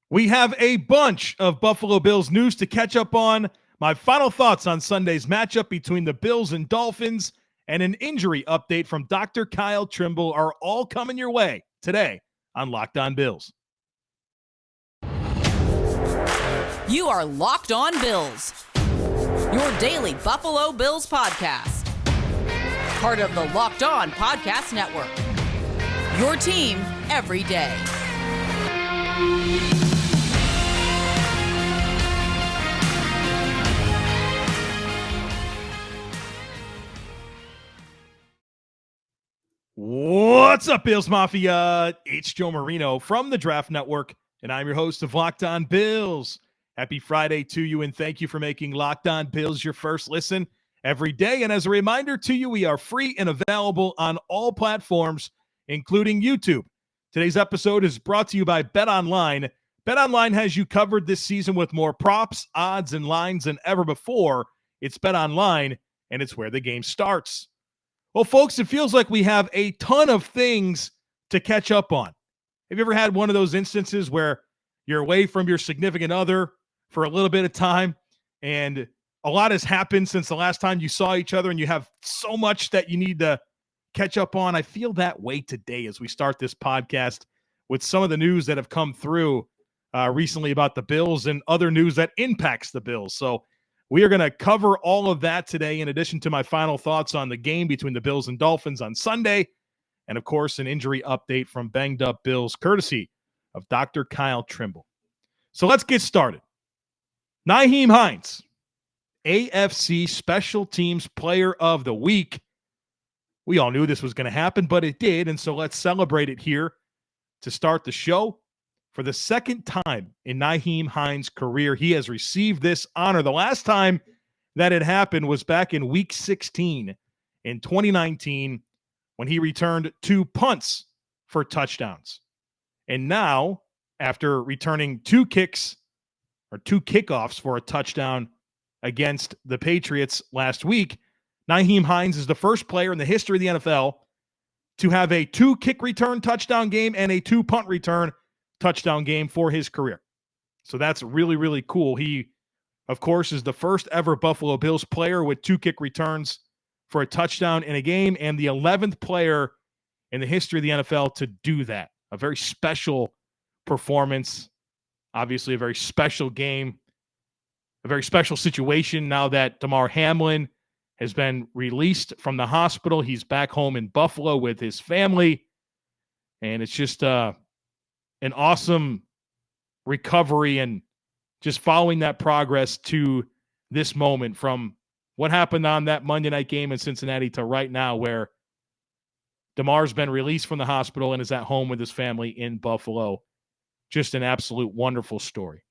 We have a bunch of Buffalo Bills news to catch up on. My final thoughts on Sunday's matchup between the Bills and Dolphins and an injury update from Dr. Kyle Trimble are all coming your way today on Locked On Bills. You are Locked On Bills, your daily Buffalo Bills podcast. Part of the Locked On Podcast Network, your team every day. What's up, Bills Mafia? It's Joe Marino from the Draft Network, and I'm your host of Locked On Bills. Happy Friday to you, and thank you for making Locked On Bills your first listen every day. And as a reminder to you, we are free and available on all platforms, including YouTube. Today's episode is brought to you by BetOnline. BetOnline has you covered this season with more props, odds, and lines than ever before. It's BetOnline, and it's where the game starts. Well, folks, it feels like we have a ton of things to catch up on. Have you ever had one of those instances where you're away from your significant other for a little bit of time and a lot has happened since the last time you saw each other and you have so much that you need to catch up on? I feel that way today as we start this podcast with some of the news that have come through recently about the Bills and other news that impacts the Bills. So we are going to cover all of that today, in addition to my final thoughts on the game between the Bills and Dolphins on Sunday, and, of course, an injury update from banged-up Bills, courtesy of Dr. Kyle Trimble. So let's get started. Nyheim Hines, AFC Special Teams Player of the Week. We all knew this was going to happen, but it did, and so let's celebrate it here to start the show. For the second time in Nyheim Hines' career, he has received this honor. The last time that it happened was back in Week 16 in 2019 when he returned 2 punts for touchdowns. And now, after returning 2 kicks or 2 kickoffs for a touchdown against the Patriots last week, Nyheim Hines is the first player in the history of the NFL to have a 2 kick return touchdown game and a 2 punt return touchdown game for his career. So that's really, really cool. He, of course, is the first ever Buffalo Bills player with 2 kick returns for a touchdown in a game and the 11th player in the history of the NFL to do that. A very special performance, obviously a very special game, a very special situation now that Damar Hamlin has been released from the hospital. He's back home in Buffalo with his family, and it's just an awesome recovery and just following that progress to this moment from what happened on that Monday night game in Cincinnati to right now where Damar's been released from the hospital and is at home with his family in Buffalo. Just an absolute wonderful story.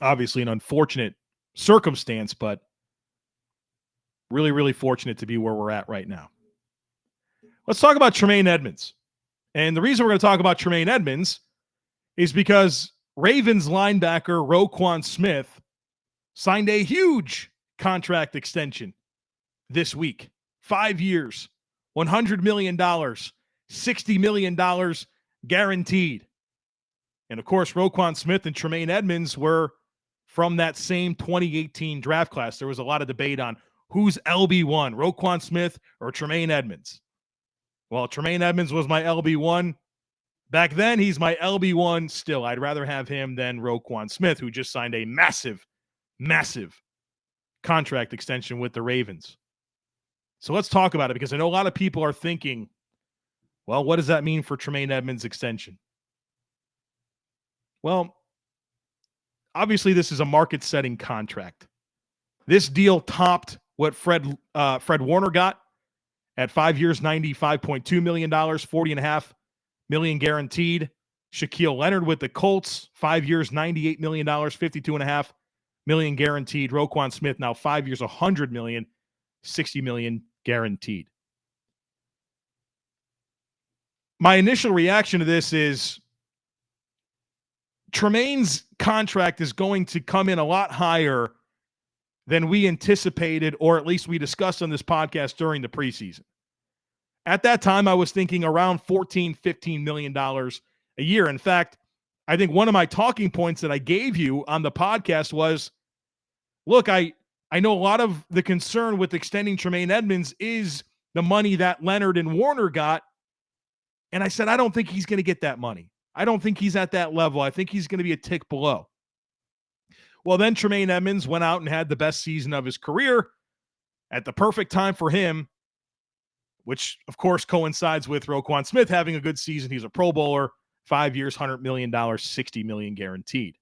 Obviously an unfortunate circumstance, but really, really fortunate to be where we're at right now. Let's talk about Tremaine Edmunds. And the reason we're going to talk about Tremaine Edmonds is because Ravens linebacker Roquan Smith signed a huge contract extension this week. 5 years, $100 million, $60 million guaranteed. And, of course, Roquan Smith and Tremaine Edmonds were from that same 2018 draft class. There was a lot of debate on who's LB1, Roquan Smith or Tremaine Edmonds. Well, Tremaine Edmonds was my LB1. Back then, he's my LB1 still. I'd rather have him than Roquan Smith, who just signed a massive, massive contract extension with the Ravens. So let's talk about it, because I know a lot of people are thinking, well, what does that mean for Tremaine Edmonds' extension? Well, obviously, this is a market-setting contract. This deal topped what Fred Warner got at 5 years, $95.2 million, $40.5 million guaranteed. Shaquille Leonard with the Colts, 5 years, $98 million, $52.5 million guaranteed. Roquan Smith now 5 years, $100 million, $60 million guaranteed. My initial reaction to this is Tremaine's contract is going to come in a lot higher than we anticipated, or at least we discussed on this podcast during the preseason. At that time, I was thinking around $14, $15 million a year. In fact, I think one of my talking points that I gave you on the podcast was, look, I know a lot of the concern with extending Tremaine Edmonds is the money that Leonard and Warner got. And I said, I don't think he's going to get that money. I don't think he's at that level. I think he's going to be a tick below. Well, then Tremaine Edmonds went out and had the best season of his career at the perfect time for him, which, of course, coincides with Roquan Smith having a good season. He's a Pro Bowler, 5 years, $100 million, $60 million guaranteed.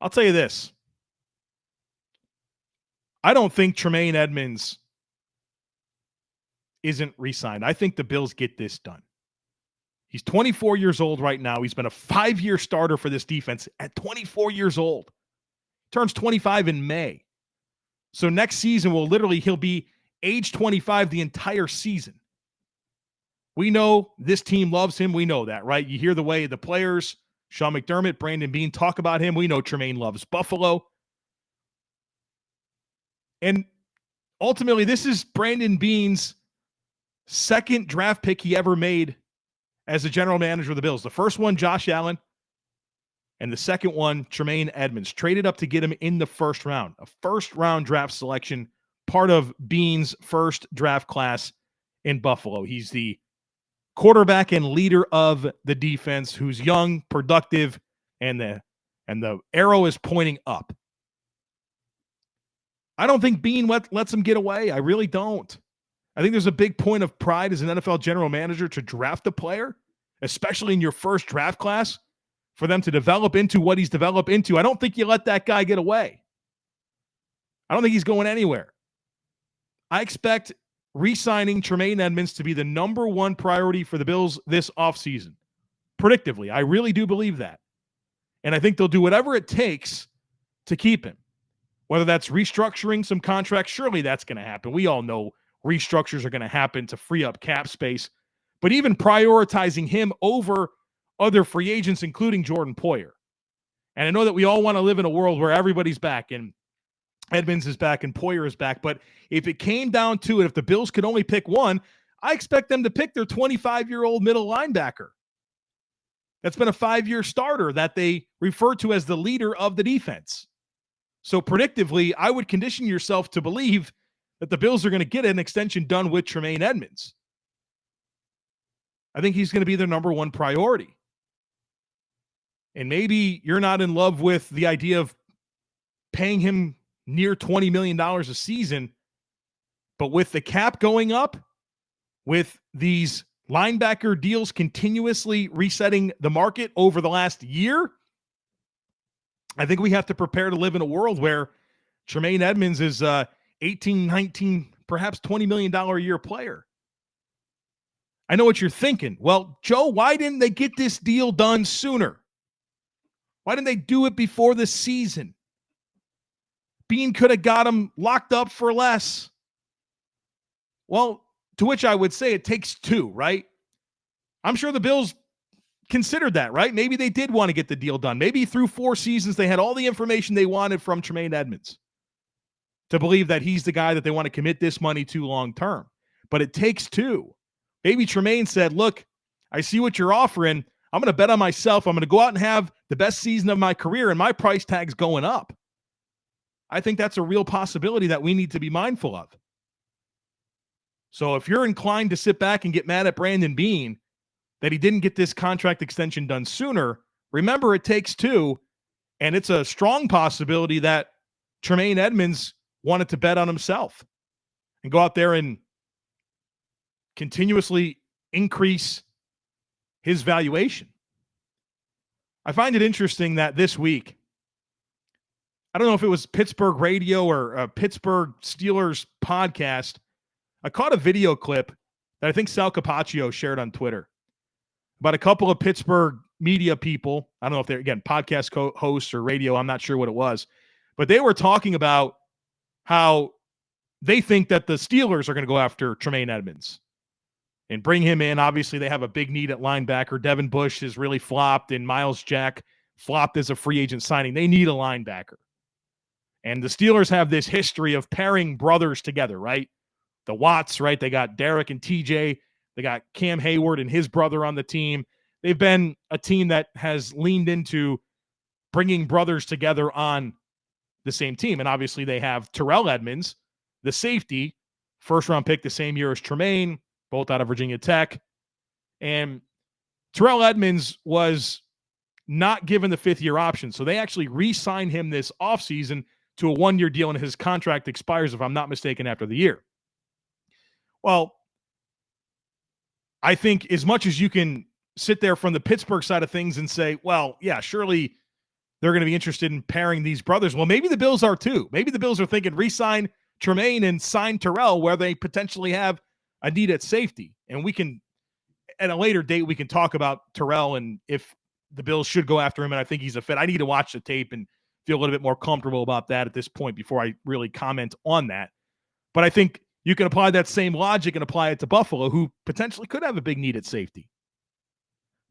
I'll tell you this. I don't think Tremaine Edmonds isn't re-signed. I think the Bills get this done. He's 24 years old right now. He's been a 5-year starter for this defense at 24 years old. Turns 25 in May. So next season he'll be age 25 the entire season. We know this team loves him. We know that, right? You hear the way the players, Sean McDermott, Brandon Beane, talk about him. We know Tremaine loves Buffalo. And ultimately, this is Brandon Beane's second draft pick he ever made as the general manager of the Bills. The first one, Josh Allen, and the second one, Tremaine Edmonds. Traded up to get him in the first round. A first-round draft selection, part of Beane's first draft class in Buffalo. He's the quarterback and leader of the defense who's young, productive, and the arrow is pointing up. I don't think Beane lets him get away. I really don't. I think there's a big point of pride as an NFL general manager to draft a player, especially in your first draft class, for them to develop into what he's developed into. I don't think you let that guy get away. I don't think he's going anywhere. I expect re-signing Tremaine Edmonds to be the number one priority for the Bills this offseason. Predictively, I really do believe that. And I think they'll do whatever it takes to keep him. Whether that's restructuring some contracts, surely that's going to happen. We all know restructures are going to happen to free up cap space. But even prioritizing him over other free agents, including Jordan Poyer. And I know that we all want to live in a world where everybody's back and Edmonds is back and Poyer is back. But if it came down to it, if the Bills could only pick one, I expect them to pick their 25-year-old middle linebacker. That's been a 5-year starter that they refer to as the leader of the defense. So predictively, I would condition yourself to believe that the Bills are going to get an extension done with Tremaine Edmonds. I think he's going to be their number one priority. And maybe you're not in love with the idea of paying him near $20 million a season, but with the cap going up, with these linebacker deals continuously resetting the market over the last year, I think we have to prepare to live in a world where Tremaine Edmonds is 18, 19, perhaps $20 million a year player. I know what you're thinking. Well, Joe, why didn't they get this deal done sooner? Why didn't they do it before the season? Beane could have got him locked up for less. Well, to which I would say it takes two, right? I'm sure the Bills considered that, right? Maybe they did want to get the deal done. Maybe through 4 seasons, they had all the information they wanted from Tremaine Edmonds to believe that he's the guy that they want to commit this money to long term. But it takes two. Maybe Tremaine said, look, I see what you're offering. I'm going to bet on myself. I'm going to go out and have the best season of my career, and my price tag's going up. I think that's a real possibility that we need to be mindful of. So if you're inclined to sit back and get mad at Brandon Beane that he didn't get this contract extension done sooner, remember it takes two, and it's a strong possibility that Tremaine Edmonds wanted to bet on himself and go out there and continuously increase his valuation. I find it interesting that this week, I don't know if it was Pittsburgh radio or a Pittsburgh Steelers podcast, I caught a video clip that I think Sal Capaccio shared on Twitter about a couple of Pittsburgh media people. I don't know if they're, again, podcast hosts or radio. I'm not sure what it was. But they were talking about how they think that the Steelers are going to go after Tremaine Edmonds and bring him in. Obviously, they have a big need at linebacker. Devin Bush has really flopped, and Miles Jack flopped as a free agent signing. They need a linebacker. And the Steelers have this history of pairing brothers together, right? The Watts, right? They got Derek and TJ. They got Cam Hayward and his brother on the team. they've been a team that has leaned into bringing brothers together on the same team. And obviously they have Terrell Edmunds, the safety, first-round pick the same year as Tremaine, both out of Virginia Tech. And Terrell Edmunds was not given the fifth-year option, so they actually re-signed him this offseason to a one-year deal, and his contract expires, if I'm not mistaken, after the year. Well, I think as much as you can sit there from the Pittsburgh side of things and say, well, yeah, surely they're going to be interested in pairing these brothers. Well, maybe the Bills are too. Maybe the Bills are thinking re-sign Tremaine and sign Terrell where they potentially have a need at safety. And we can, at a later date, we can talk about Terrell and if the Bills should go after him, and I think he's a fit. I need to watch the tape and feel a little bit more comfortable about that at this point before I really comment on that. But I think you can apply that same logic and apply it to Buffalo, who potentially could have a big need at safety.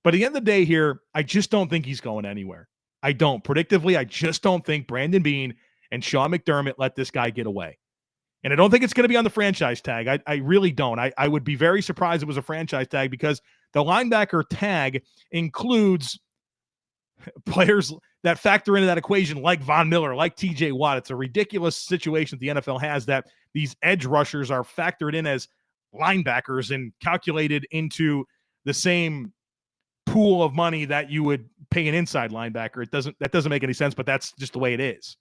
But at the end of the day here, I just don't think he's going anywhere. I don't. Predictively, I just don't think Brandon Beane and Sean McDermott let this guy get away. And I don't think it's going to be on the franchise tag. I really don't. I would be very surprised if it was a franchise tag because the linebacker tag includes players that factor into that equation like Von Miller, like TJ Watt. It's a ridiculous situation the NFL has that these edge rushers are factored in as linebackers and calculated into the same pool of money that you would pay an inside linebacker. That doesn't make any sense, but that's just the way it is.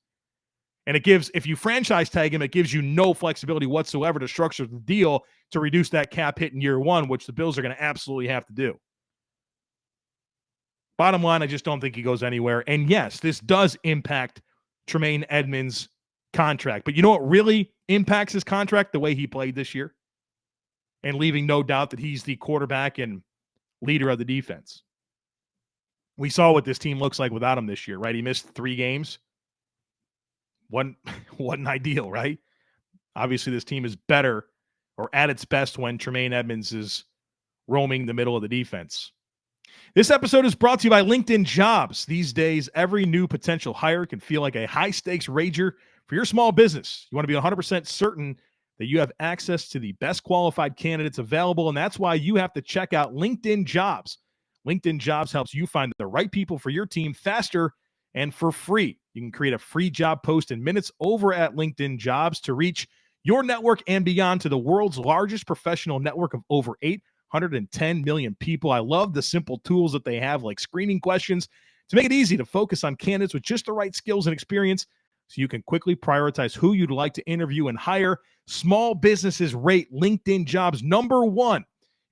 And it gives, if you franchise tag him, it gives you no flexibility whatsoever to structure the deal to reduce that cap hit in year one, which the Bills are going to absolutely have to do. Bottom line, I just don't think he goes anywhere. And yes, this does impact Tremaine Edmonds' contract. But you know what really impacts his contract? The way he played this year. And leaving no doubt that he's the quarterback and leader of the defense. We saw what this team looks like without him this year, right? He missed 3 games. Wasn't ideal, right? Obviously, this team is better or at its best when Tremaine Edmonds is roaming the middle of the defense. This episode is brought to you by LinkedIn Jobs. These days, every new potential hire can feel like a high-stakes wager for your small business. You want to be 100% certain that you have access to the best qualified candidates available, and that's why you have to check out LinkedIn Jobs. LinkedIn Jobs helps you find the right people for your team faster and for free. You can create a free job post in minutes over at LinkedIn Jobs to reach your network and beyond to the world's largest professional network of over 810 million people. I love the simple tools that they have, like screening questions, to make it easy to focus on candidates with just the right skills and experience so you can quickly prioritize who you'd like to interview and hire. Small businesses rate LinkedIn Jobs #1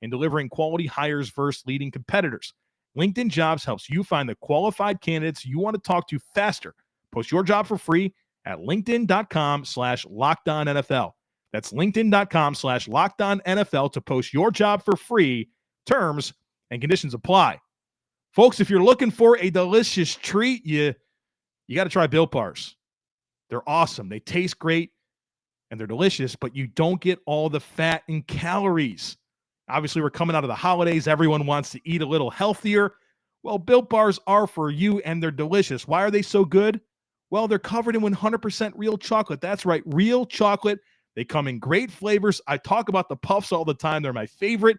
in delivering quality hires versus leading competitors. LinkedIn Jobs helps you find the qualified candidates you want to talk to faster. Post your job for free at linkedin.com/LockedOnNFL. That's linkedin.com/LockedOnNFL to post your job for free. Terms and conditions apply. Folks, if you're looking for a delicious treat, you got to try Built Bars. They're awesome. They taste great and they're delicious, but you don't get all the fat and calories. Obviously, we're coming out of the holidays. Everyone wants to eat a little healthier. Well, Built Bars are for you, and they're delicious. Why are they so good? Well, they're covered in 100% real chocolate. That's right, real chocolate. They come in great flavors. I talk about the puffs all the time. They're my favorite.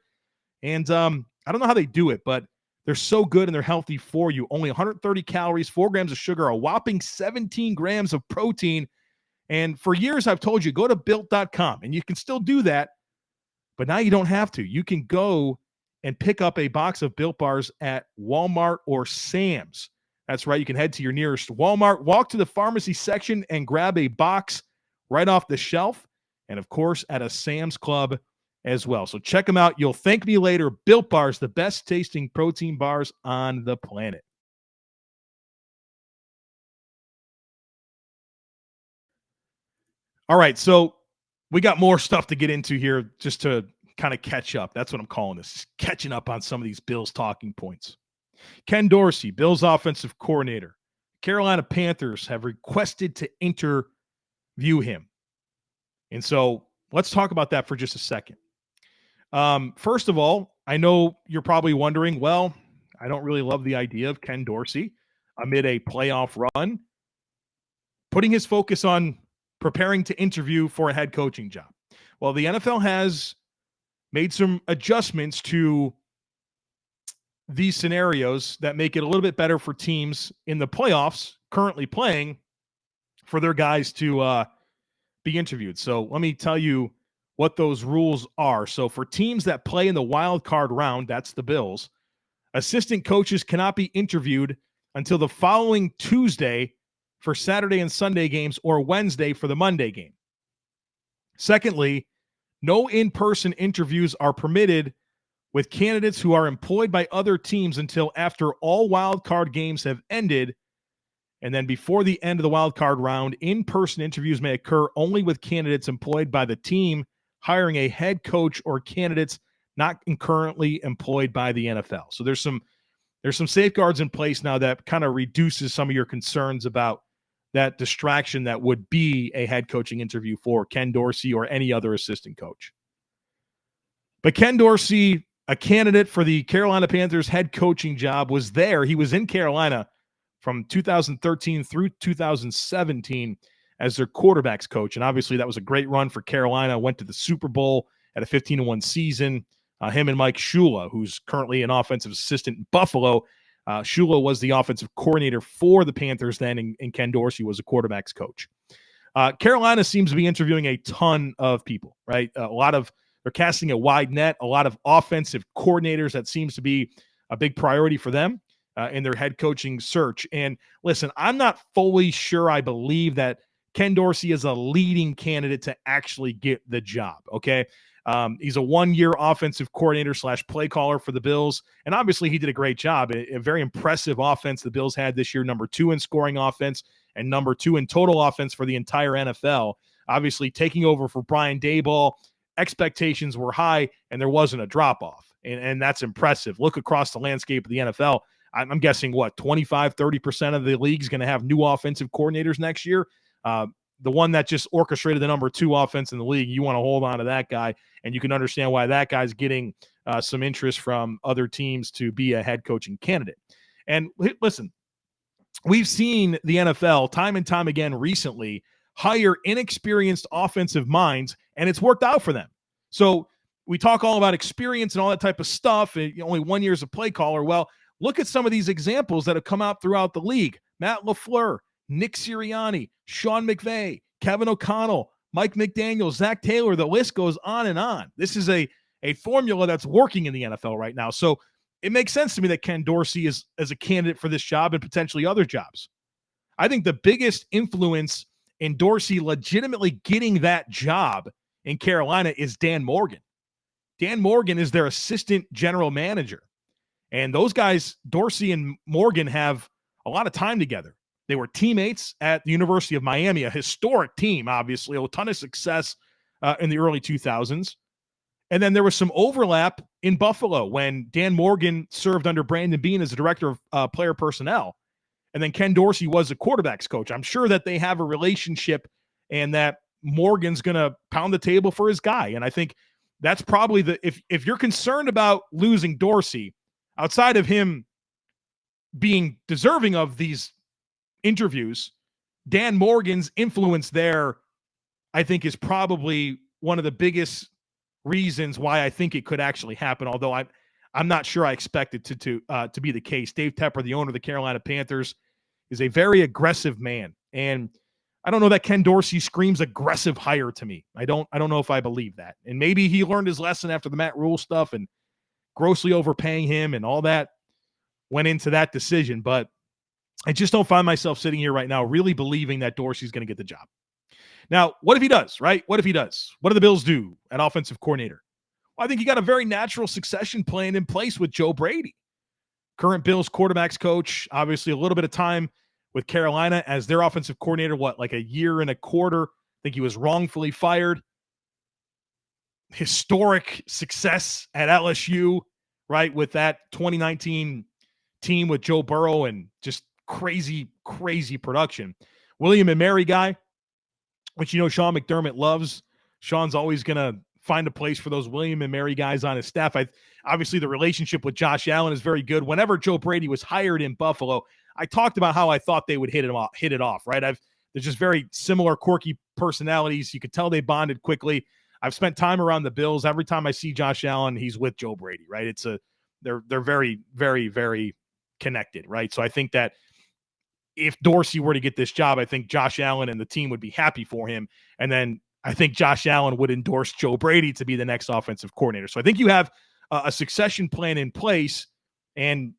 And I don't know how they do it, but they're so good and they're healthy for you. Only 130 calories, 4 grams of sugar, a whopping 17 grams of protein. And for years, I've told you, go to Built.com, and you can still do that. But now you don't have to. You can go and pick up a box of Built Bars at Walmart or Sam's. That's right. You can head to your nearest Walmart, walk to the pharmacy section, and grab a box right off the shelf. And, of course, at a Sam's Club as well. So check them out. You'll thank me later. Built Bars, the best tasting protein bars on the planet. All right, so we got more stuff to get into here just to kind of catch up. That's what I'm calling this, catching up on some of these Bills talking points. Ken Dorsey, Bills offensive coordinator. Carolina Panthers have requested to interview him. And so let's talk about that for just a second. First of all, I know you're probably wondering, well, I don't really love the idea of Ken Dorsey amid a playoff run putting his focus on preparing to interview for a head coaching job. Well, the NFL has made some adjustments to these scenarios that make it a little bit better for teams in the playoffs currently playing for their guys to be interviewed. So let me tell you what those rules are. So for teams that play in the wild card round, that's the Bills, assistant coaches cannot be interviewed until the following Tuesday for Saturday and Sunday games or Wednesday for the Monday game. Secondly, no in-person interviews are permitted with candidates who are employed by other teams until after all wild card games have ended. And then before the end of the wild card round, in-person interviews may occur only with candidates employed by the team hiring a head coach or candidates not currently employed by the NFL. So there's some safeguards in place now that kind of reduces some of your concerns about that distraction that would be a head coaching interview for Ken Dorsey or any other assistant coach. But Ken Dorsey, a candidate for the Carolina Panthers head coaching job, was there. He was in Carolina from 2013 through 2017 as their quarterbacks coach. And obviously that was a great run for Carolina. Went to the Super Bowl at a 15-1 season. Him and Mike Shula, who's currently an offensive assistant in Buffalo. Shula was the offensive coordinator for the Panthers then, and Ken Dorsey was a quarterbacks coach. Carolina seems to be interviewing a ton of people, right? They're casting a wide net, a lot of offensive coordinators. That seems to be a big priority for them in their head coaching search. And listen, I'm not fully sure I believe that Ken Dorsey is a leading candidate to actually get the job, okay? He's a one-year offensive coordinator / play caller for the Bills, and obviously he did a great job. A very impressive offense the Bills had this year, number 2 in scoring offense and number 2 in total offense for the entire NFL. Obviously taking over for Brian Daboll, expectations were high, and there wasn't a drop-off, and that's impressive. Look across the landscape of the NFL. I'm guessing, 25-30% of the league is going to have new offensive coordinators next year. The one that just orchestrated the number 2 offense in the league, you want to hold on to that guy, and you can understand why that guy's getting some interest from other teams to be a head coaching candidate. And listen, we've seen the NFL time and time again recently hire inexperienced offensive minds, and it's worked out for them. So we talk all about experience and all that type of stuff, only 1 year as a play caller. Well, look at some of these examples that have come out throughout the league. Matt LaFleur, Nick Sirianni, Sean McVay, Kevin O'Connell, Mike McDaniel, Zach Taylor, the list goes on and on. This is a formula that's working in the NFL right now. So it makes sense to me that Ken Dorsey is as a candidate for this job and potentially other jobs. I think the biggest influence in Dorsey legitimately getting that job in Carolina is Dan Morgan. Dan Morgan is their assistant general manager. And those guys, Dorsey and Morgan, have a lot of time together. They were teammates at the University of Miami, a historic team, obviously, a ton of success in the early 2000s. And then there was some overlap in Buffalo when Dan Morgan served under Brandon Beane as the director of player personnel. And then Ken Dorsey was a quarterback's coach. I'm sure that they have a relationship and that Morgan's going to pound the table for his guy. And I think that's probably if you're concerned about losing Dorsey, outside of him being deserving of these interviews, Dan Morgan's influence there, I think, is probably one of the biggest reasons why I think it could actually happen. Although I'm not sure I expect it to be the case. Dave Tepper, the owner of the Carolina Panthers, is a very aggressive man, and I don't know that Ken Dorsey screams aggressive hire to me. I don't know if I believe that. And maybe he learned his lesson after the Matt Rule stuff and grossly overpaying him and all that went into that decision, but I just don't find myself sitting here right now really believing that Dorsey's going to get the job. Now, what if he does, right? What if he does? What do the Bills do at offensive coordinator? Well, I think you got a very natural succession plan in place with Joe Brady. Current Bills quarterbacks coach, obviously a little bit of time with Carolina as their offensive coordinator, like a year and a quarter. I think he was wrongfully fired. Historic success at LSU, right, with that 2019 team with Joe Burrow and just crazy production. William and Mary guy, which Sean McDermott loves. Sean's always going to find a place for those William and Mary guys on his staff. Obviously, the relationship with Josh Allen is very good. Whenever Joe Brady was hired in Buffalo, I talked about how I thought they would hit it off, right? There's just very similar, quirky personalities. You could tell they bonded quickly. I've spent time around the Bills. Every time I see Josh Allen, he's with Joe Brady, right? They're very, very, very connected, right? So I think that if Dorsey were to get this job, I think Josh Allen and the team would be happy for him. And then I think Josh Allen would endorse Joe Brady to be the next offensive coordinator. So I think you have a succession plan in place. And,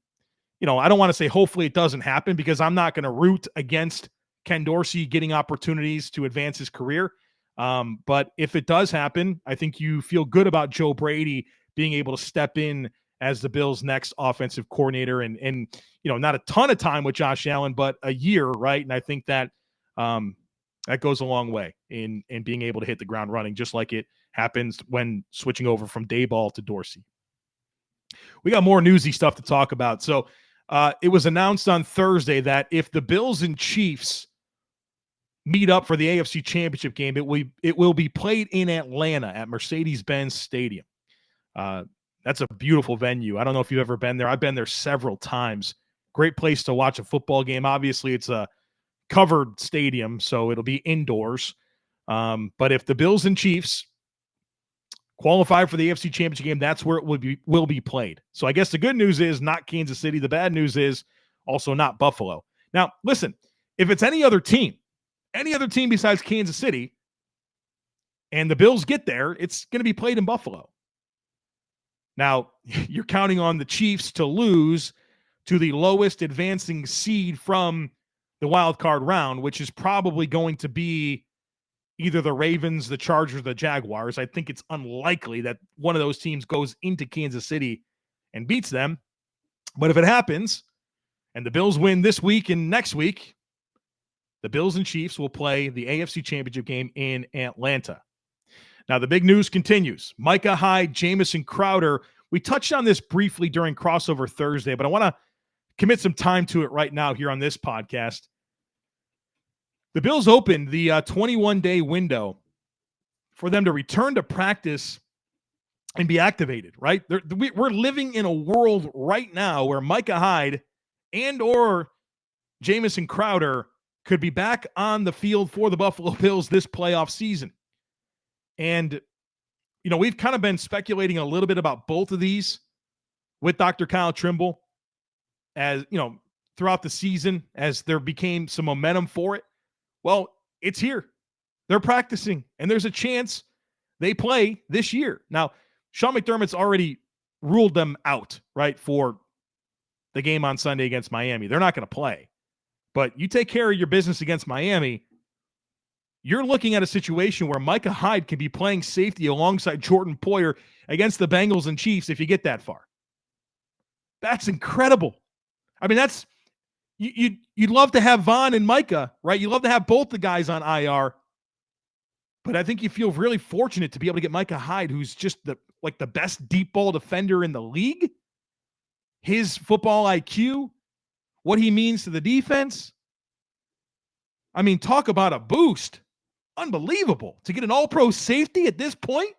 I don't want to say hopefully it doesn't happen, because I'm not going to root against Ken Dorsey getting opportunities to advance his career. But if it does happen, I think you feel good about Joe Brady being able to step in as the Bills' next offensive coordinator, and not a ton of time with Josh Allen, but a year, right? And I think that that goes a long way in being able to hit the ground running, just like it happens when switching over from Daboll to Dorsey. We got more newsy stuff to talk about. So it was announced on Thursday that if the Bills and Chiefs meet up for the AFC Championship game, it will be played in Atlanta at Mercedes-Benz Stadium. That's a beautiful venue. I don't know if you've ever been there. I've been there several times. Great place to watch a football game. Obviously, it's a covered stadium, so it'll be indoors. But if the Bills and Chiefs qualify for the AFC Championship game, that's where it will be played. So I guess the good news is not Kansas City. The bad news is also not Buffalo. Now, listen, if it's any other team besides Kansas City, and the Bills get there, it's going to be played in Buffalo. Now, you're counting on the Chiefs to lose to the lowest advancing seed from the wild card round, which is probably going to be either the Ravens, the Chargers, the Jaguars. I think it's unlikely that one of those teams goes into Kansas City and beats them. But if it happens, and the Bills win this week and next week, the Bills and Chiefs will play the AFC Championship game in Atlanta. Now, the big news continues. Micah, Hyde, Jamison, Crowder. We touched on this briefly during Crossover Thursday, but I want to commit some time to it right now here on this podcast. The Bills opened the 21-day window for them to return to practice and be activated, right? We're living in a world right now where Micah Hyde and or Jamison Crowder could be back on the field for the Buffalo Bills this playoff season. And, we've kind of been speculating a little bit about both of these with Dr. Kyle Trimble as, throughout the season as there became some momentum for it. Well, it's here. They're practicing, and there's a chance they play this year. Now, Sean McDermott's already ruled them out, right, for the game on Sunday against Miami. They're not going to play. But you take care of your business against Miami, you're looking at a situation where Micah Hyde can be playing safety alongside Jordan Poyer against the Bengals and Chiefs if you get that far. That's incredible. I mean, that's you'd love to have Vaughn and Micah, right? You love to have both the guys on IR. But I think you feel really fortunate to be able to get Micah Hyde, who's just the best deep ball defender in the league. His football IQ, what he means to the defense. I mean, talk about a boost. Unbelievable. To get an all-pro safety at this point?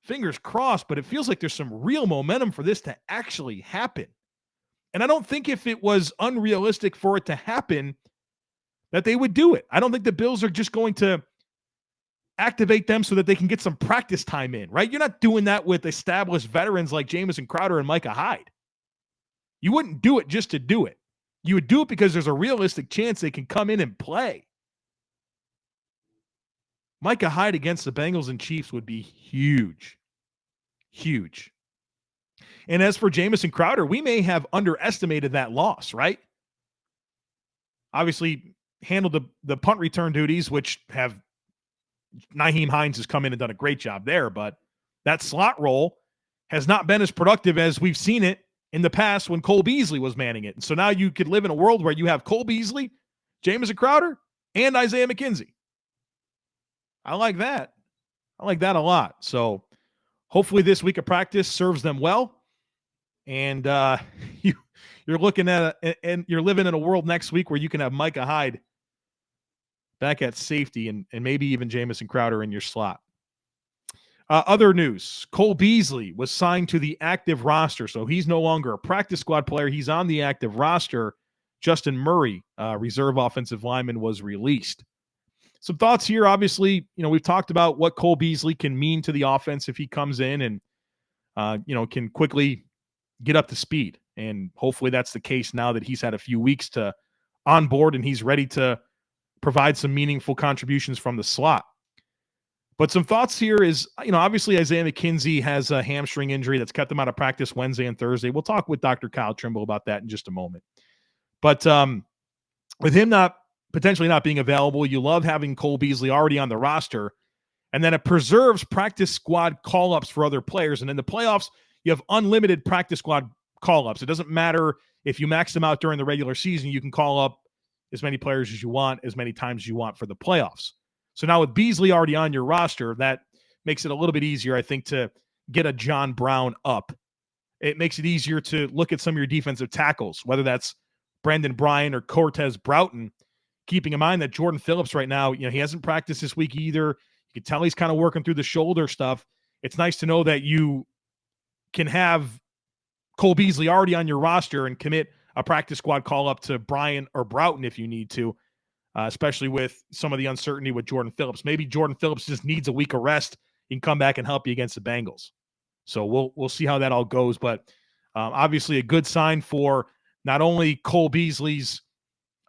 Fingers crossed, but it feels like there's some real momentum for this to actually happen. And I don't think if it was unrealistic for it to happen, that they would do it. I don't think the Bills are just going to activate them so that they can get some practice time in, right? You're not doing that with established veterans like Jamison Crowder and Micah Hyde. You wouldn't do it just to do it. You would do it because there's a realistic chance they can come in and play. Micah Hyde against the Bengals and Chiefs would be huge. Huge. And as for Jamison Crowder, we may have underestimated that loss, right? Obviously, handled the punt return duties, which have Nyheim Hines has come in and done a great job there, but that slot role has not been as productive as we've seen it in the past when Cole Beasley was manning it. And so now you could live in a world where you have Cole Beasley, Jamison Crowder, and Isaiah McKenzie. I like that. I like that a lot. So hopefully this week of practice serves them well. And you're looking at and you're living in a world next week where you can have Micah Hyde back at safety and maybe even Jamison Crowder in your slot. Other news, Cole Beasley was signed to the active roster, so he's no longer a practice squad player. He's on the active roster. Justin Murray, reserve offensive lineman, was released. Some thoughts here. Obviously, we've talked about what Cole Beasley can mean to the offense if he comes in, and can quickly get up to speed. And hopefully that's the case now that he's had a few weeks to onboard and he's ready to provide some meaningful contributions from the slot. But some thoughts here is, obviously Isaiah McKenzie has a hamstring injury that's kept him out of practice Wednesday and Thursday. We'll talk with Dr. Kyle Trimble about that in just a moment. But with him potentially not being available, you love having Cole Beasley already on the roster, and then it preserves practice squad call-ups for other players. And in the playoffs, you have unlimited practice squad call-ups. It doesn't matter if you max them out during the regular season. You can call up as many players as you want, as many times as you want for the playoffs. So now with Beasley already on your roster, that makes it a little bit easier, I think, to get a John Brown up. It makes it easier to look at some of your defensive tackles, whether that's Brandon Bryan or Cortez Broughton, keeping in mind that Jordan Phillips right now, he hasn't practiced this week either. You can tell he's kind of working through the shoulder stuff. It's nice to know that you can have Cole Beasley already on your roster and commit a practice squad call up to Bryan or Broughton if you need to. Especially with some of the uncertainty with Jordan Phillips. Maybe Jordan Phillips just needs a week of rest. He can come back and help you against the Bengals. So we'll see how that all goes. But obviously a good sign for not only Cole Beasley's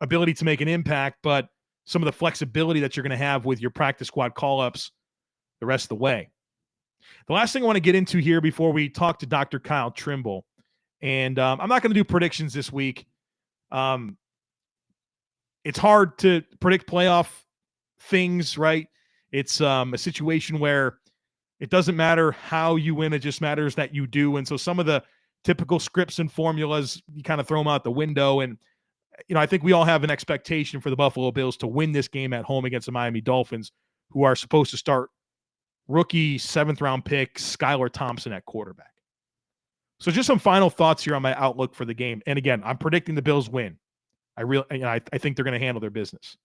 ability to make an impact, but some of the flexibility that you're going to have with your practice squad call-ups the rest of the way. The last thing I want to get into here before we talk to Dr. Kyle Trimble, and I'm not going to do predictions this week. It's hard to predict playoff things, right? It's a situation where it doesn't matter how you win. It just matters that you do. And so some of the typical scripts and formulas, you kind of throw them out the window. And, I think we all have an expectation for the Buffalo Bills to win this game at home against the Miami Dolphins, who are supposed to start rookie 7th-round pick Skylar Thompson at quarterback. So just some final thoughts here on my outlook for the game. And again, I'm predicting the Bills win. I think they're going to handle their business.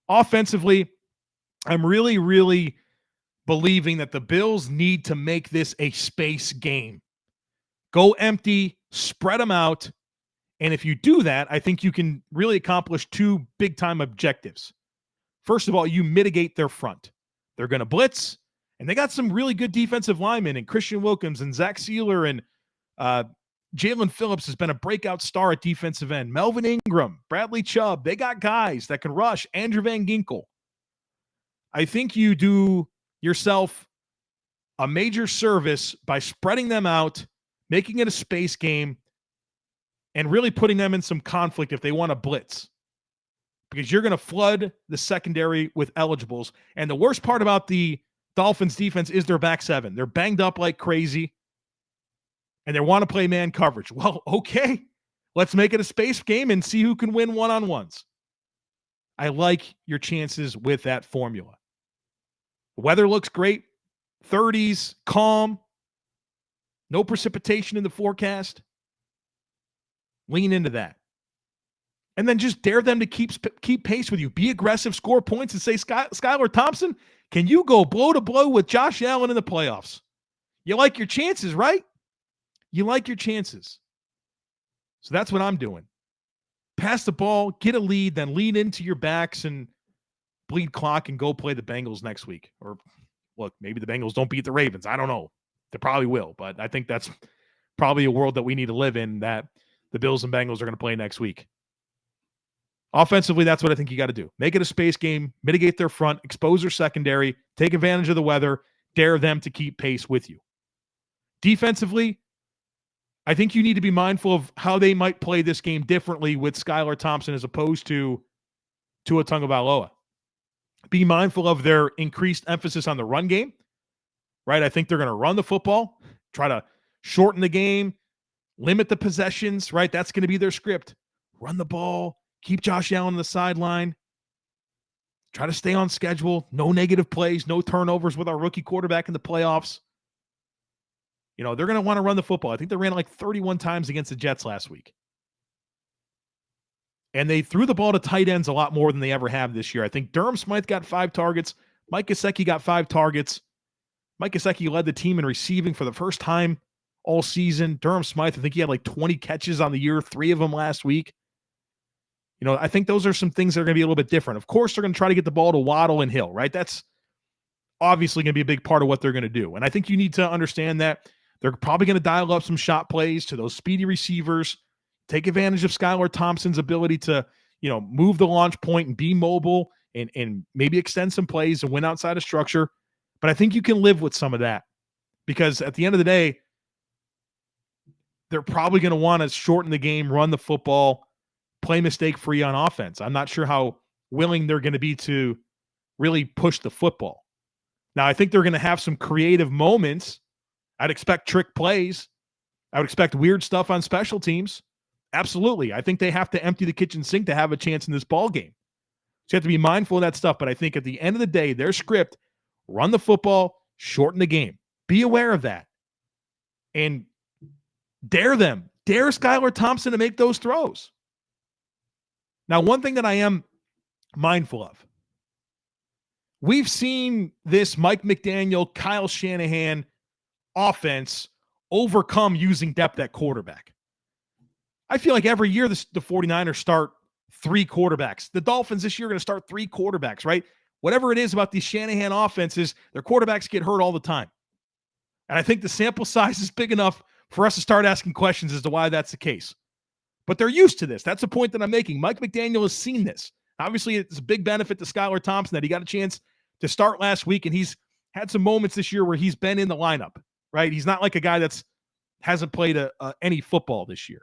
Offensively, I'm really, really believing that the Bills need to make this a space game. Go empty, spread them out, and if you do that, I think you can really accomplish two big-time objectives. First of all, you mitigate their front. They're going to blitz, and they got some really good defensive linemen, and Christian Wilkins and Zach Sealer and Jalen Phillips has been a breakout star at defensive end. Melvin Ingram, Bradley Chubb, they got guys that can rush. Andrew Van Ginkel. I think you do yourself a major service by spreading them out, making it a space game, and really putting them in some conflict if they want to blitz. Because you're going to flood the secondary with eligibles. And the worst part about the Dolphins defense is their back seven. They're banged up like crazy. And they want to play man coverage. Well, okay, let's make it a space game and see who can win one-on-ones. I like your chances with that formula. The weather looks great. 30s, calm. No precipitation in the forecast. Lean into that. And then just dare them to keep pace with you. Be aggressive, score points, and say, Skylar Thompson, can you go blow to blow with Josh Allen in the playoffs? You like your chances, right? You like your chances. So that's what I'm doing. Pass the ball, get a lead, then lean into your backs and bleed clock and go play the Bengals next week. Or, look, maybe the Bengals don't beat the Ravens. I don't know. They probably will, but I think that's probably a world that we need to live in, that the Bills and Bengals are going to play next week. Offensively, that's what I think you got to do. Make it a space game, mitigate their front, expose their secondary, take advantage of the weather, dare them to keep pace with you. Defensively, I think you need to be mindful of how they might play this game differently with Skylar Thompson as opposed to Tua Tagovailoa. Be mindful of their increased emphasis on the run game, right? I think they're going to run the football, try to shorten the game, limit the possessions, right? That's going to be their script. Run the ball, keep Josh Allen on the sideline, try to stay on schedule, no negative plays, no turnovers with our rookie quarterback in the playoffs. They're going to want to run the football. I think they ran it like 31 times against the Jets last week. And they threw the ball to tight ends a lot more than they ever have this year. I think Durham Smythe got 5 targets. Mike Gesicki got 5 targets. Mike Gesicki led the team in receiving for the first time all season. Durham Smythe, I think he had like 20 catches on the year, 3 of them last week. I think those are some things that are going to be a little bit different. Of course, they're going to try to get the ball to Waddle and Hill, right? That's obviously going to be a big part of what they're going to do. And I think you need to understand that They're probably going to dial up some shot plays to those speedy receivers, take advantage of Skylar Thompson's ability to, move the launch point and be mobile and maybe extend some plays and win outside of structure. But I think you can live with some of that because at the end of the day, they're probably going to want to shorten the game, run the football, play mistake-free on offense. I'm not sure how willing they're going to be to really push the football. Now, I think they're going to have some creative moments. I'd expect trick plays. I would expect weird stuff on special teams. Absolutely. I think they have to empty the kitchen sink to have a chance in this ball game. So you have to be mindful of that stuff. But I think at the end of the day, their script, run the football, shorten the game. Be aware of that. And dare them. Dare Skylar Thompson to make those throws. Now, one thing that I am mindful of, we've seen this Mike McDaniel, Kyle Shanahan offense overcome using depth at quarterback. I feel like every year the 49ers start 3 quarterbacks. The Dolphins this year are going to start 3 quarterbacks, right? Whatever it is about these Shanahan offenses, their quarterbacks get hurt all the time. And I think the sample size is big enough for us to start asking questions as to why that's the case. But they're used to this. That's the point that I'm making. Mike McDaniel has seen this. Obviously, it's a big benefit to Skylar Thompson that he got a chance to start last week, and he's had some moments this year where he's been in the lineup, right? He's not like a guy that's hasn't played any football this year.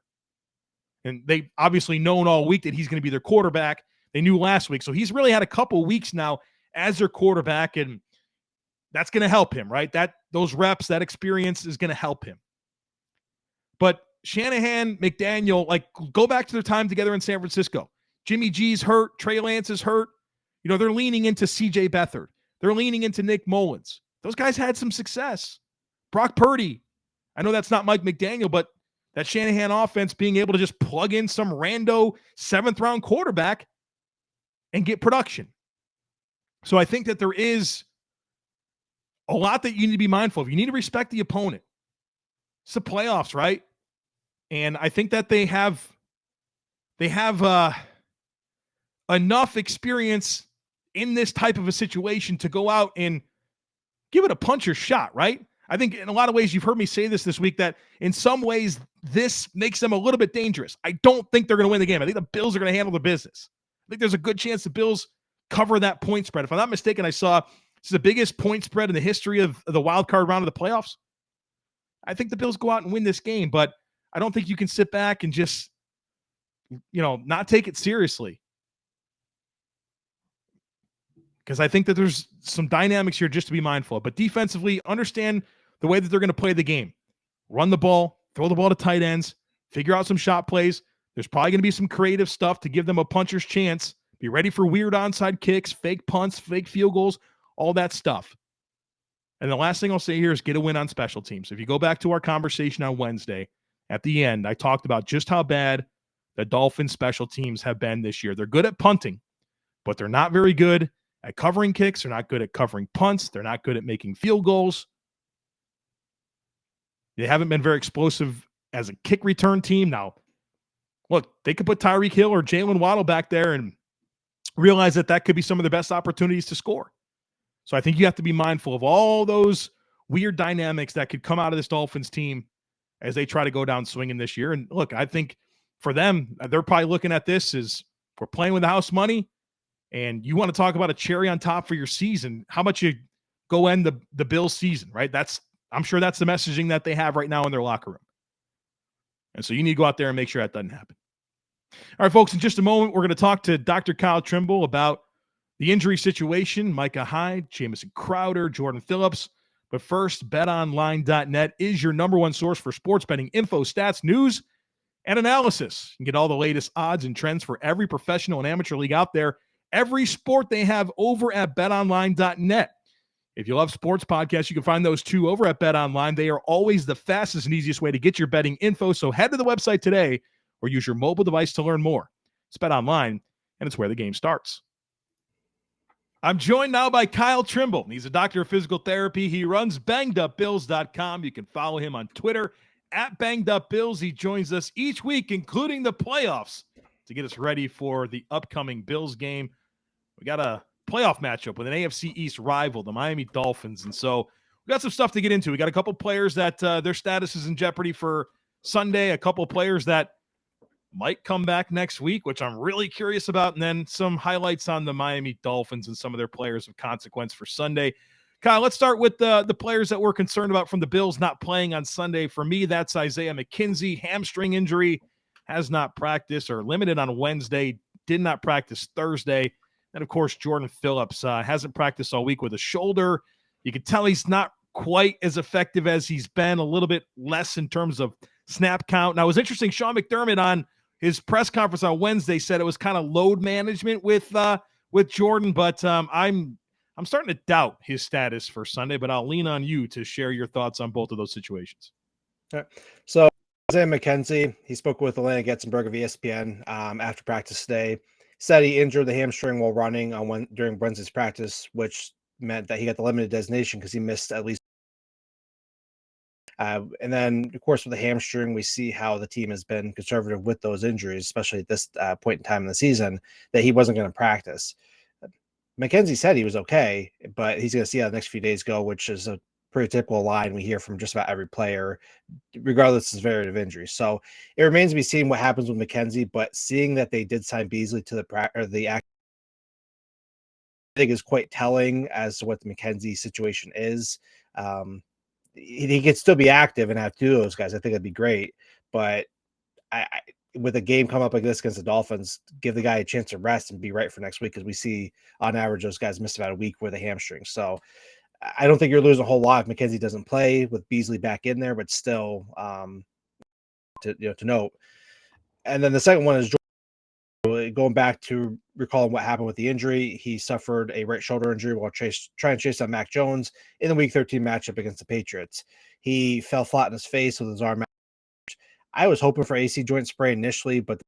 And they've obviously known all week that he's going to be their quarterback. They knew last week. So he's really had a couple weeks now as their quarterback, and that's going to help him, right? Those reps, that experience is going to help him. But Shanahan, McDaniel, go back to their time together in San Francisco. Jimmy G's hurt. Trey Lance is hurt. They're leaning into C.J. Beathard. They're leaning into Nick Mullins. Those guys had some success. Brock Purdy. I know that's not Mike McDaniel, but that Shanahan offense being able to just plug in some rando 7th-round quarterback and get production. So I think that there is a lot that you need to be mindful of. You need to respect the opponent. It's the playoffs, right? And I think that they have enough experience in this type of a situation to go out and give it a puncher's shot, right? I think in a lot of ways, you've heard me say this week, that in some ways, this makes them a little bit dangerous. I don't think they're going to win the game. I think the Bills are going to handle the business. I think there's a good chance the Bills cover that point spread. If I'm not mistaken, I saw this is the biggest point spread in the history of the wild card round of the playoffs. I think the Bills go out and win this game, but I don't think you can sit back and just, not take it seriously. Because I think that there's some dynamics here just to be mindful of. But defensively, understand the way that they're going to play the game. Run the ball, throw the ball to tight ends, figure out some shot plays. There's probably going to be some creative stuff to give them a puncher's chance. Be ready for weird onside kicks, fake punts, fake field goals, all that stuff. And the last thing I'll say here is get a win on special teams. If you go back to our conversation on Wednesday, at the end, I talked about just how bad the Dolphins special teams have been this year. They're good at punting, but they're not very good at covering kicks. They're not good at covering punts. They're not good at making field goals. They haven't been very explosive as a kick return team. Now, look, they could put Tyreek Hill or Jalen Waddle back there and realize that could be some of the best opportunities to score. So I think you have to be mindful of all those weird dynamics that could come out of this Dolphins team as they try to go down swinging this year. And look, I think for them, they're probably looking at this as we're playing with the house money, and you want to talk about a cherry on top for your season, how much you go end the Bills season, right? I'm sure that's the messaging that they have right now in their locker room. And so you need to go out there and make sure that doesn't happen. All right, folks, in just a moment, we're going to talk to Dr. Kyle Trimble about the injury situation, Micah Hyde, Jamison Crowder, Jordan Phillips. But first, betonline.net is your number one source for sports betting info, stats, news, and analysis. You can get all the latest odds and trends for every professional and amateur league out there. Every sport they have over at betonline.net. If you love sports podcasts, you can find those too over at BetOnline. They are always the fastest and easiest way to get your betting info. So head to the website today or use your mobile device to learn more. It's BetOnline, and it's where the game starts. I'm joined now by Kyle Trimble. He's a doctor of physical therapy. He runs bangedupbills.com. You can follow him on Twitter at bangedupbills. He joins us each week, including the playoffs, to get us ready for the upcoming Bills game. We got a playoff matchup with an AFC East rival, the Miami Dolphins. And so we got some stuff to get into. We got a couple players that their status is in jeopardy for Sunday, a couple players that might come back next week, which I'm really curious about, and then some highlights on the Miami Dolphins and some of their players of consequence for Sunday. Kyle, let's start with the players that we're concerned about from the Bills not playing on Sunday. For me, that's Isaiah McKenzie, hamstring injury, has not practiced or limited on Wednesday, did not practice Thursday. And, of course, Jordan Phillips hasn't practiced all week with a shoulder. You can tell he's not quite as effective as he's been, a little bit less in terms of snap count. Now, it was interesting, Sean McDermott on his press conference on Wednesday said it was kind of load management with Jordan, but I'm starting to doubt his status for Sunday, but I'll lean on you to share your thoughts on both of those situations. Okay. So Isaiah McKenzie, he spoke with Elena Getzenberg of ESPN after practice today. Said he injured the hamstring while running during Wednesday's practice, which meant that he got the limited designation because he missed at least. And then, of course, with the hamstring, we see how the team has been conservative with those injuries, especially at this point in time in the season, that he wasn't going to practice. McKenzie said he was okay, but he's going to see how the next few days go, which is a pretty typical line we hear from just about every player, regardless of severity of injury. So it remains to be seen what happens with McKenzie, but seeing that they did sign Beasley to the act, I think is quite telling as to what the McKenzie situation is. He could still be active and have two of those guys. I think that'd be great, but with a game come up like this against the Dolphins, give the guy a chance to rest and be right for next week, because we see on average those guys miss about a week with a hamstring. So I don't think you're losing a whole lot if McKenzie doesn't play with Beasley back in there, but still to note. And then the second one is going back to recalling what happened with the injury. He suffered a right shoulder injury while trying to chase down Mac Jones in the Week 13 matchup against the Patriots. He fell flat on his face with his arm out. I was hoping for AC joint sprain initially, but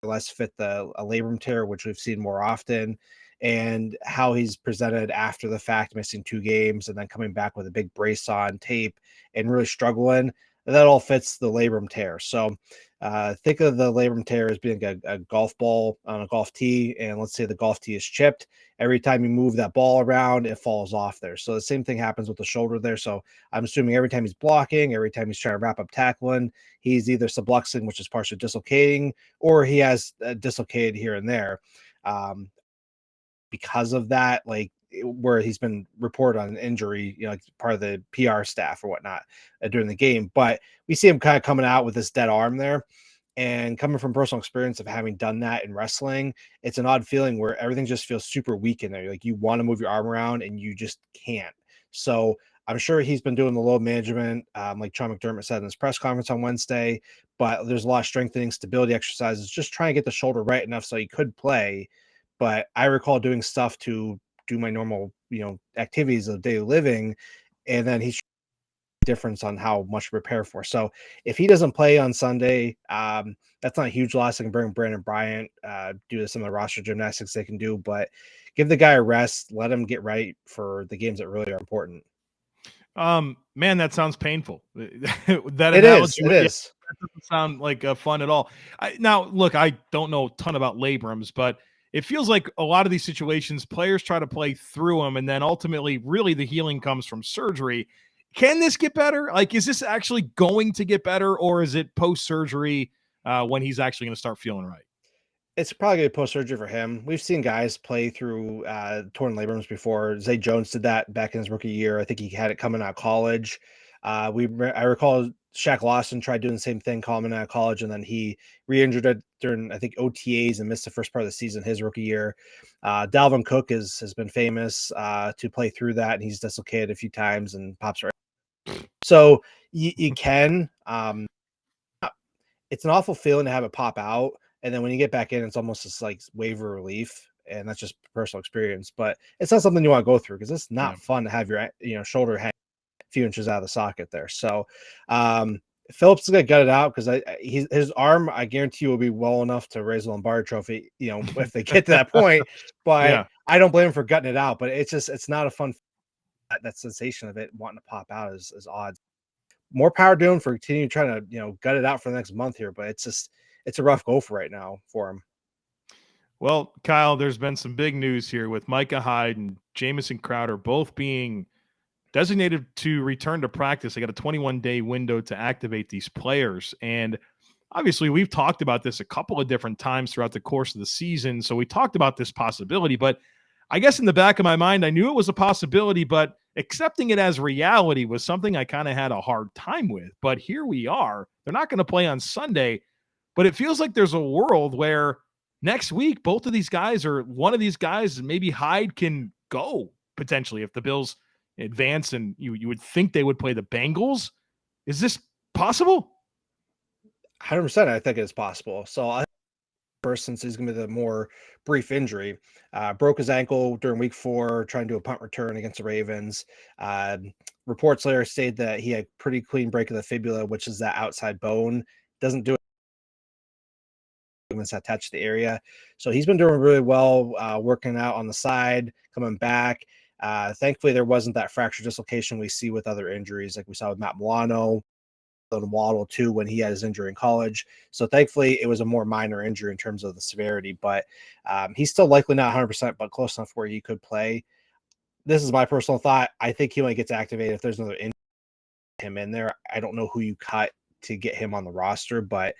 less fit a labrum tear, which we've seen more often, and how he's presented after the fact, missing 2 games and then coming back with a big brace on tape and really struggling. That all fits the labrum tear. So think of the labrum tear as being a golf ball on a golf tee, and let's say the golf tee is chipped. Every time you move that ball around, it falls off there. So the same thing happens with the shoulder there. So I'm assuming every time he's blocking, every time he's trying to wrap up tackling, he's either subluxing, which is partially dislocating, or he has dislocated here and there. Because of that, like where he's been reported on an injury, like part of the PR staff or whatnot during the game. But we see him kind of coming out with this dead arm there, and coming from personal experience of having done that in wrestling, it's an odd feeling where everything just feels super weak in there. Like you want to move your arm around and you just can't. So I'm sure he's been doing the load management, like Sean McDermott said in his press conference on Wednesday, but there's a lot of strengthening, stability exercises, just trying to get the shoulder right enough so he could play. But I recall doing stuff to do my normal, activities of daily living, and then he's difference on how much to prepare for. So if he doesn't play on Sunday, that's not a huge loss. I can bring Brandon Bryant, do some of the roster gymnastics they can do, but give the guy a rest, let him get right for the games that really are important. Man, that sounds painful. That it analogy, is. That doesn't sound like fun at all. Now, look, I don't know a ton about labrums, but it feels like a lot of these situations, players try to play through them, and then ultimately, really, the healing comes from surgery. Can this get better? Like, is this actually going to get better, or is it post-surgery when he's actually going to start feeling right? It's probably going to be post-surgery for him. We've seen guys play through torn labrums before. Zay Jones did that back in his rookie year. I think he had it coming out of college. I recall Shaq Lawson tried doing the same thing coming out of college, and then he re-injured it during, I think, OTAs and missed the first part of the season his rookie year. Dalvin Cook has been famous to play through that, and he's dislocated a few times and pops right. So you can. It's an awful feeling to have it pop out, and then when you get back in, it's almost just like waiver relief, and that's just personal experience. But it's not something you want to go through, because it's not fun to have your shoulder hang a few inches out of the socket there. So Phillips is going to gut it out, because his arm, I guarantee you, will be well enough to raise the Lombardi Trophy, if they get to that point. But I don't blame him for gutting it out. But it's not a fun. That sensation of it wanting to pop out is odd. More power to him for continuing trying to gut it out for the next month here. But it's a rough go for right now for him. Well, Kyle, there's been some big news here with Micah Hyde and Jamison Crowder both being designated to return to practice. They got a 21-day window to activate these players. And obviously, we've talked about this a couple of different times throughout the course of the season. So we talked about this possibility, but I guess in the back of my mind, I knew it was a possibility, but accepting it as reality was something I kind of had a hard time with. But here we are. They're not going to play on Sunday, but it feels like there's a world where next week, both of these guys or one of these guys, maybe Hyde, can go potentially if the Bills advance, and you would think they would play the Bengals. Is this possible? 100%. I think it's possible. So I first, since he's going to be the more brief injury, broke his ankle during week 4, trying to do a punt return against the Ravens. Reports later stated that he had pretty clean break of the fibula, which is that outside bone. Doesn't do ligaments attached to the area. So he's been doing really well, working out on the side, coming back. Thankfully, there wasn't that fracture dislocation we see with other injuries, like we saw with Matt Milano and Waddle too when he had his injury in college. So thankfully, it was a more minor injury in terms of the severity, but he's still likely not 100%, but close enough where he could play. This is my personal thought. I think he only gets activated if there's another injury him in there. I don't know who you cut to get him on the roster, but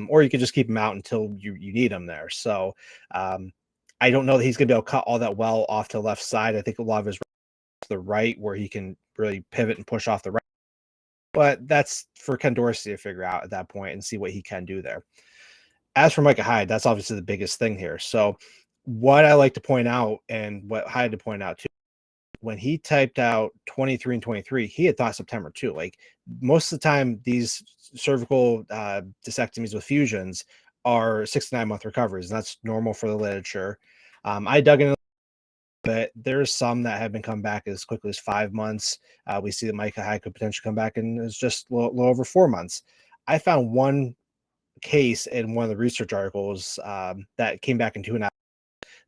or you could just keep him out until you need him there. So I don't know that he's going to be able to cut all that well off to the left side. I think a lot of his to the right where he can really pivot and push off the right. But that's for Ken Dorsey to figure out at that point and see what he can do there. As for Micah Hyde, that's obviously the biggest thing here. So what I like to point out, and what Hyde to point out too, when he typed out 23 and 23, he had thought September too. Like most of the time, these cervical discectomies with fusions are 6 to 9 month recoveries, and that's normal for the literature. I dug in, but there's some that have been coming back as quickly as 5 months. We see that Micah Hyde could potentially come back and it's just a little over 4 months. I found one case in one of the research articles that came back in 2.5,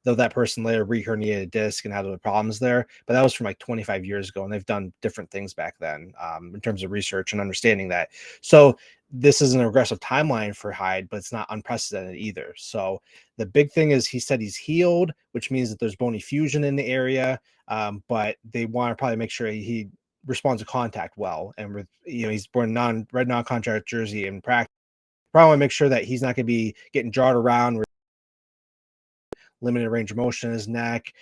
though that person later reherniated a disc and had other problems there. But that was from like 25 years ago, and they've done different things back then in terms of research and understanding that. So this is an aggressive timeline for Hyde, but it's not unprecedented either. So the big thing is he said he's healed, which means that there's bony fusion in the area, but they want to probably make sure he responds to contact well. And with, he's born red non-contact jersey in practice. Probably want to make sure that he's not going to be getting jarred around, limited range of motion in his neck,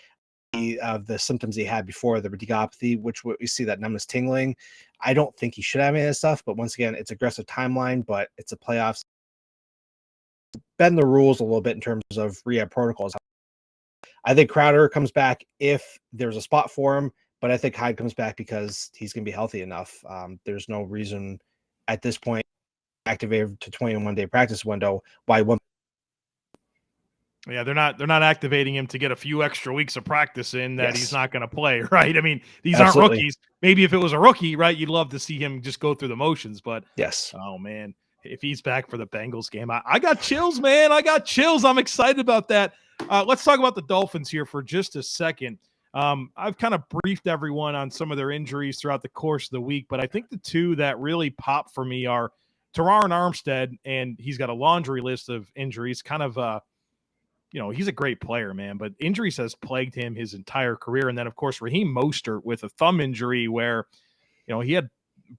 of the symptoms he had before, the radiculopathy, which we see that numbness, tingling. I don't think he should have any of this stuff, but once again, it's aggressive timeline, but it's a playoffs. Bend the rules a little bit in terms of rehab protocols. I think Crowder comes back if there's a spot for him, but I think Hyde comes back because he's going to be healthy enough. There's no reason at this point, activated to 21-day practice window, why one. Yeah, they're not activating him to get a few extra weeks of practice in that he's Yes. not going to play, right? I mean, these Absolutely. aren't rookies. Maybe if it was a rookie, right, you'd love to see him just go through the motions. But Yes, oh man, if he's back for the Bengals game, I got chills, man. I got chills. I'm excited about that. Let's talk about the Dolphins here for just a second. I've kind of briefed everyone on some of their injuries throughout the course of the week, but I think the two that really pop for me are Teron Armstead, and he's got a laundry list of injuries, kind of he's a great player, man, but injuries has plagued him his entire career. And then, of course, Raheem Mostert with a thumb injury where, he had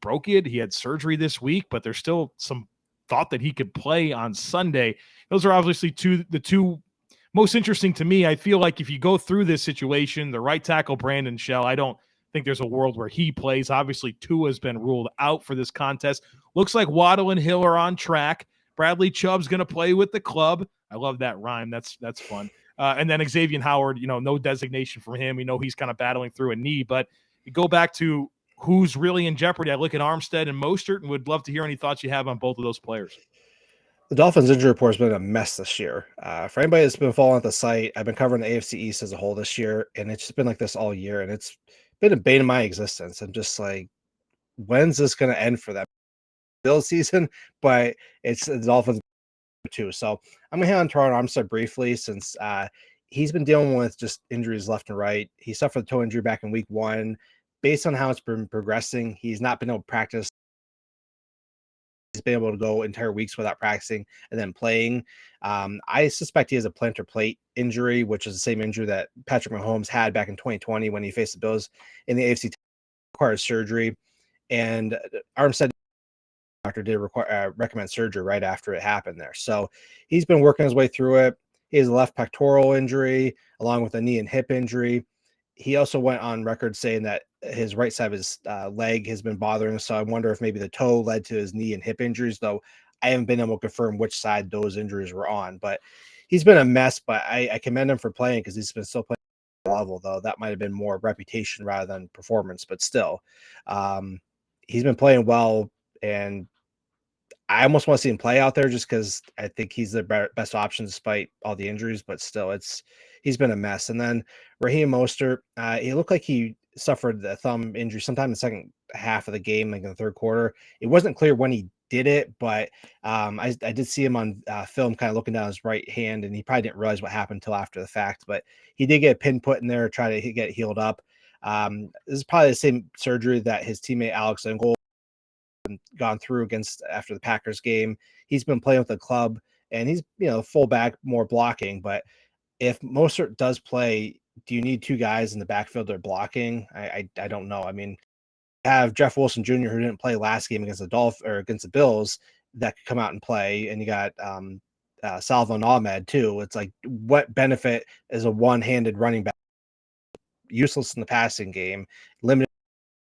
broke it. He had surgery this week, but there's still some thought that he could play on Sunday. Those are obviously the two most interesting to me. I feel like if you go through this situation, the right tackle, Brandon Shell, I don't think there's a world where he plays. Obviously, Tua has been ruled out for this contest. Looks like Waddle and Hill are on track. Bradley Chubb's going to play with the club. I love that rhyme. That's fun. And then Xavier Howard, no designation from him. We know he's kind of battling through a knee, but you go back to who's really in jeopardy. I look at Armstead and Mostert and would love to hear any thoughts you have on both of those players. the Dolphins injury report has been a mess this year. For anybody that's been following the site, I've been covering the AFC East as a whole this year, and it's just been like this all year, and it's been a bane of my existence. I'm just like, when's this going to end for them? Bills season, but it's the Dolphins too. So I'm going to hit on Teron Armstead briefly since he's been dealing with just injuries left and right. He suffered a toe injury back in week 1. Based on how it's been progressing, he's not been able to practice. He's been able to go entire weeks without practicing and then playing. I suspect he has a plantar plate injury, which is the same injury that Patrick Mahomes had back in 2020 when he faced the Bills in the AFC. requires surgery, and Armstead doctor did recommend surgery right after it happened there. So he's been working his way through it. He has a left pectoral injury along with a knee and hip injury. He also went on record saying that his right side of his leg has been bothering him. So I wonder if maybe the toe led to his knee and hip injuries, though I haven't been able to confirm which side those injuries were on. But he's been a mess, but I commend him for playing because he's been still playing level, though that might have been more reputation rather than performance, but still he's been playing well, and I almost want to see him play out there just because I think he's the best option despite all the injuries, but still he's been a mess. And then Raheem Mostert, he looked like he suffered the thumb injury sometime in the second half of the game, like in the third quarter. It wasn't clear when he did it, but I did see him on film kind of looking down his right hand, and he probably didn't realize what happened until after the fact, but he did get a pin put in there, try to get healed up. This is probably the same surgery that his teammate Alex Engel gone through against after the Packers game. He's been playing with the club, and he's fullback, more blocking. But if Mostert does play, do you need two guys in the backfield that are blocking? I don't know. I mean, have Jeff Wilson Jr., who didn't play last game against the Dolphins or against the Bills, that could come out and play, and you got Salvon Ahmed too. It's like, what benefit is a one-handed running back? Useless in the passing game, limited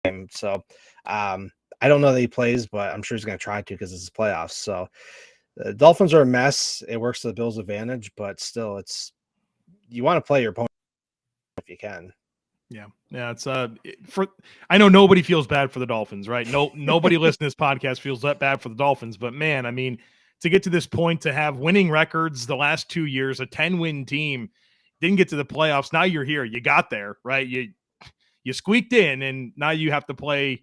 game. So I don't know that he plays, but I'm sure he's going to try to because it's playoffs. So the Dolphins are a mess. It works to the Bills' advantage, but still, you want to play your opponent if you can. Yeah. It's I know nobody feels bad for the Dolphins, right? Nobody listening to this podcast feels that bad for the Dolphins, but man, I mean, to get to this point, to have winning records the last 2 years, a 10-win team, didn't get to the playoffs. Now you're here. You got there, right? You squeaked in, and now you have to play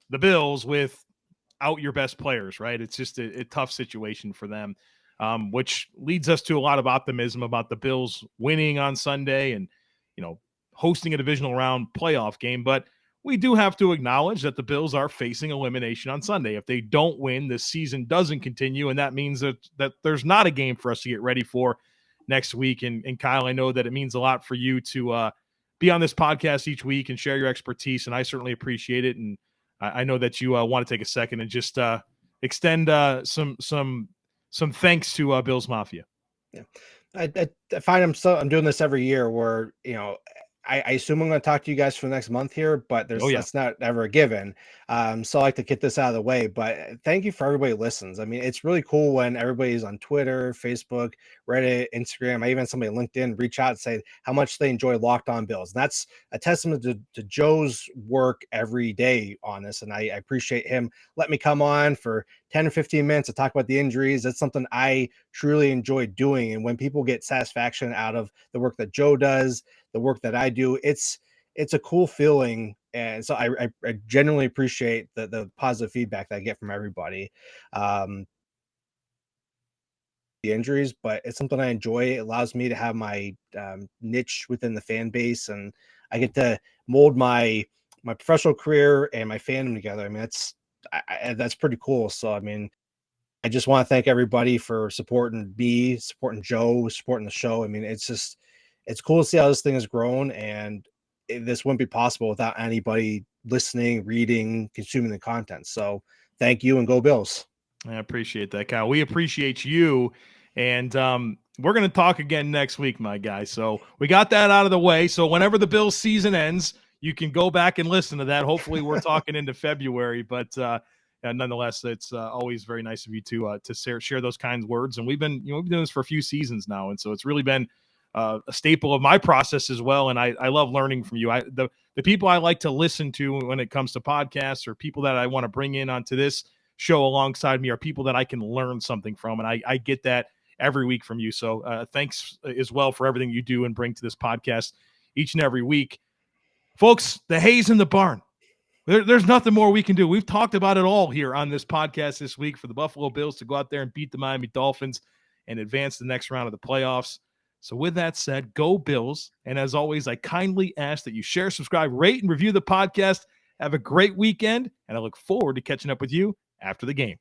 the Bills without your best players, right? It's just a tough situation for them, which leads us to a lot of optimism about the Bills winning on Sunday and, hosting a divisional round playoff game. But we do have to acknowledge that the Bills are facing elimination on Sunday. If they don't win, the season doesn't continue, and that means that there's not a game for us to get ready for next week. And Kyle, I know that it means a lot for you to be on this podcast each week and share your expertise, and I certainly appreciate it. And I know that you want to take a second and just extend some thanks to Bills Mafia. Yeah, I find I'm doing this every year where I assume I'm going to talk to you guys for the next month here, but that's not ever a given. So I like to get this out of the way, but thank you for everybody who listens. I mean, it's really cool when everybody's on Twitter, Facebook, Reddit, Instagram. I even had somebody on LinkedIn reach out and say how much they enjoy Locked On Bills. And that's a testament to Joe's work every day on this. And I appreciate him letting me come on for 10 or 15 minutes to talk about the injuries. That's something I truly enjoy doing. And when people get satisfaction out of the work that Joe does, the work that I do, it's a cool feeling. And so I genuinely appreciate the positive feedback that I get from everybody. The injuries, but it's something I enjoy. It allows me to have my niche within the fan base, and I get to mold my professional career and my fandom together. I mean, that's pretty cool. So, I mean, I just want to thank everybody for supporting me, supporting Joe, supporting the show. I mean, it's cool to see how this thing has grown, and this wouldn't be possible without anybody listening, reading, consuming the content. So thank you, and go Bills. I appreciate that, Kyle. We appreciate you. And we're going to talk again next week, my guy. So we got that out of the way. So whenever the Bills season ends, you can go back and listen to that. Hopefully we're talking into February, but nonetheless, it's always very nice of you to share those kinds of words. And we've been doing this for a few seasons now. And so it's really been a staple of my process as well. And I love learning from you. The people I like to listen to when it comes to podcasts, or people that I want to bring in onto this show alongside me, are people that I can learn something from. And I get that every week from you. So thanks as well for everything you do and bring to this podcast each and every week. Folks, the hay's in the barn. There's nothing more we can do. We've talked about it all here on this podcast this week for the Buffalo Bills to go out there and beat the Miami Dolphins and advance the next round of the playoffs. So with that said, go Bills. And as always, I kindly ask that you share, subscribe, rate, and review the podcast. Have a great weekend, and I look forward to catching up with you after the game.